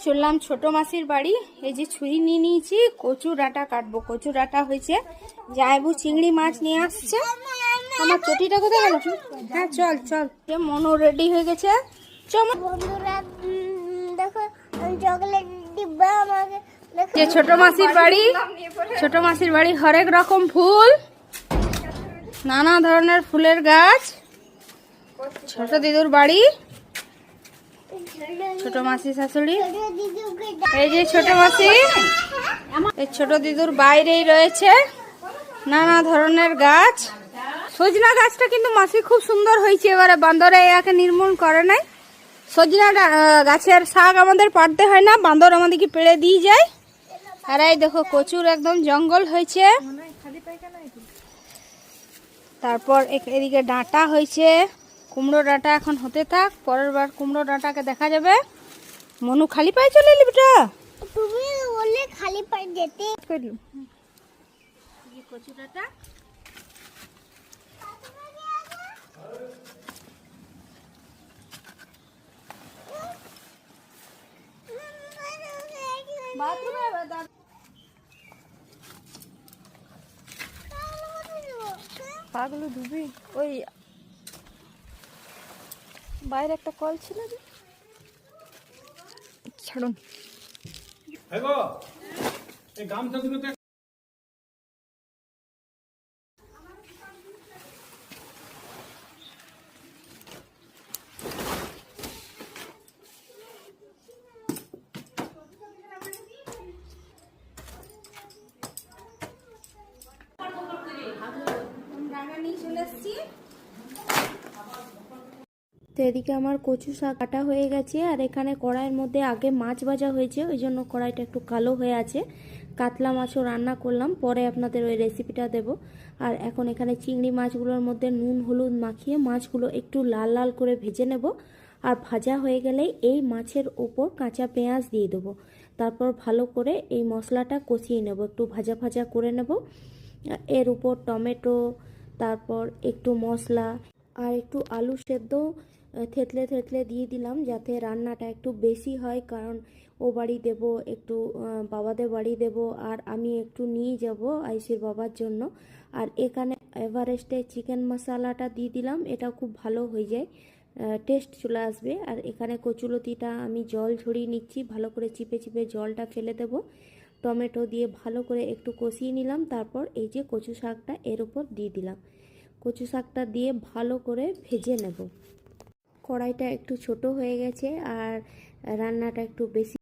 চললাম ছোট মাসির বাড়ি। এই যে ছুরি নিয়ে নিয়েছি, কচু ডাঁটা কাটবো। কচু ডাঁটা হয়েছে, জায়বু চিংড়ি মাছ নিয়ে আসছে। আমার চটিটা কোথায় গেল? হ্যাঁ চল চল, মনো রেডি হয়ে গেছে। বন্ধুরা দেখো চকলেট ডিব্বা আমাকে যে ছোট মাসির বাড়ি, ছোট মাসির বাড়ি হরেক রকম ফুল, নানা ধরনের ফুলের গাছ। ছোট দিদুর বাড়ি, ছোট মাসি শাশুড়ি। এই যে ছোট মাসি, এই ছোট দিদুর বাইরেই রয়েছে নানা ধরনের গাছ। সজনা গাছটা কিন্তু মাসি খুব সুন্দর হয়েছে, এবারে বান্দরে একে নির্মূল করে নাই। সজনা গাছের শাক আমাদের পাড়তে হয় না, বান্দর আমাদেরকে পেড়ে দিয়ে যায়। আর এই দেখো কচুর একদম জঙ্গল হয়েছে। তারপর এদিকে ডাঁটা হয়েছে, কুমড়ো ডাঁটা এখন হতে থাক, পরের বার কুমড়ো ডাঁটাকে দেখা যাবে। মনু খালি পায়ে চলে এলি বেটা, তুমি বললে খালি পায়ে যেতে। কচু ডাঁটা পাগুলো ধুবি। ওই বাইরে একটা কল ছিল যে, ছাড়ুন। তো এদিকে আমার কচু শাক কাটা হয়ে গেছে, আর এখানে কড়াইয়ের মধ্যে আগে মাছ ভাজা হয়েছে, ওই জন্য কড়াইটা একটু কালো হয়ে আছে। কাতলা মাছও রান্না করলাম, পরে আপনাদের ওই রেসিপিটা দেব। আর এখন এখানে চিংড়ি মাছগুলোর মধ্যে নুন হলুদ মাখিয়ে মাছগুলো একটু লাল লাল করে ভেজে নেব। আর ভাজা হয়ে গেলেই এই মাছের ওপর কাঁচা পেঁয়াজ দিয়ে দেবো। তারপর ভালো করে এই মশলাটা কষিয়ে নেব, একটু ভাজা ভাজা করে নেব। এর উপর টমেটো, তারপর একটু মশলা আর একটু আলু সেদ্ধ থেতলে থেতলে দিয়ে দিলাম, যাতে রান্নাটা একটু বেশি হয়। কারণ ও বাড়ি দেব, একটু বাবাদের বাড়ি দেব, আর আমি একটু নিয়ে যাব আইসির বাবার জন্য। আর এখানে এভারেস্টের চিকেন মশলাটা দিয়ে দিলাম, এটা খুব ভালো হয়ে যায়, টেস্ট চলে আসবে। আর এখানে কচুলতিটা আমি জল ঝরিয়ে নিচ্ছি, ভালো করে চিপে চিপে জলটা ফেলে দেব। টমেটো দিয়ে ভালো করে একটু কষিয়ে নিলাম, তারপর এই যে কচু শাকটা এর উপর দিয়ে দিলাম। কচু শাকটা দিয়ে ভালো করে ভেজে নেব। কড়াইটা একটু ছোট হয়ে গেছে আর রান্নাটা একটু বেশি